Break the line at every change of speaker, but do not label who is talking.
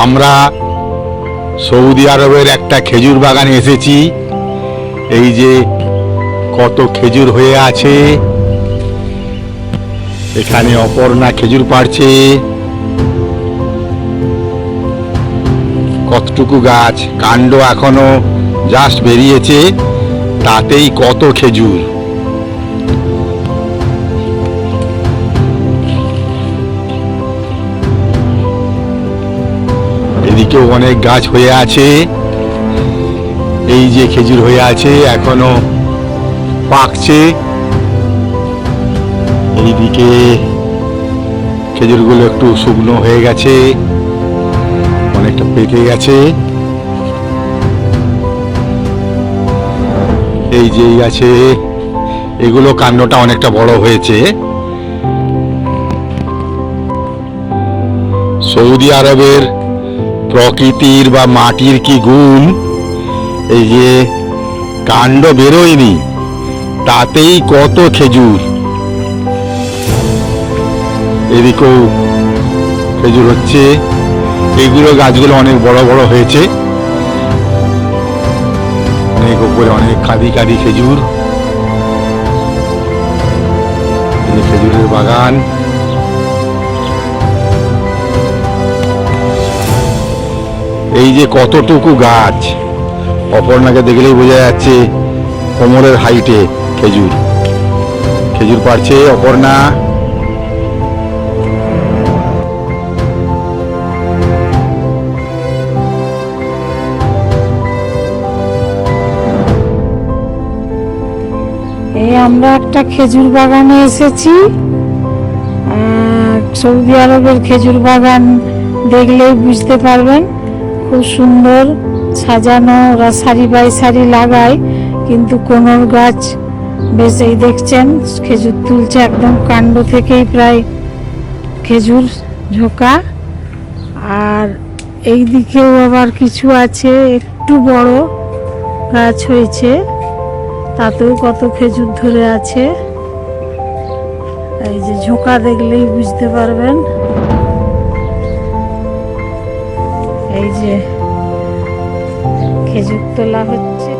আমরা সৌদি আরবের একটা খেজুর বাগানে এসেছি। এই যে কত খেজুর হয়ে আছে, এখানে অপর্ণা খেজুর পাড়ছে। কতটুকু গাছ, কাণ্ড এখনো জাস্ট বেরিয়েছে, তাতেই কত খেজুর। এদিকেও অনেক গাছ হয়ে আছে। এই যে খেজুর হয়ে আছে, এখনো পাকছে। এইদিকে খেজুরগুলো একটু শুকনো হয়ে গেছে, অনেকটা পেকে গেছে। এই যে আছে, এগুলো কাণ্ডটা অনেকটা বড় হয়েছে। সৌদি আরবের প্রকৃতির বা মাটির কি গুণ, এই যে কাণ্ড বেরোয়নি, তাতেই কত খেজুর। এদিকেও খেজুর হচ্ছে, এগুলো গাছগুলো অনেক বড় বড় হয়েছে, অনেক উপরে, অনেক কাঁদি কাঁদি খেজুর। এই যে খেজুরের বাগান। এই যে কতটুকু গাছ, অপর্ণাকে দেখলেই বোঝা যাচ্ছে কোমরের হাইটে খেজুর। খেজুর পাড়ছে অপর্ণা।
এই আমরা একটা খেজুর বাগানে এসেছি। সৌদি আরবের খেজুর বাগান দেখলেই বুঝতে পারবেন, খুব সুন্দর সাজানো। ওরা সারি বাই সারি লাগায়, কিন্তু কোনোর গাছ বেশ, এই দেখছেন খেজুর তুলছে, একদম কাণ্ড থেকেই প্রায় খেজুর ঝোঁকা। আর এই দিকেও আবার কিছু আছে, একটু বড় গাছ হয়েছে, তাতেও কত খেজুর ধরে আছে। এই যে ঝোঁকা দেখলেই বুঝতে পারবেন। এই যে খেজুর তোলা হচ্ছে।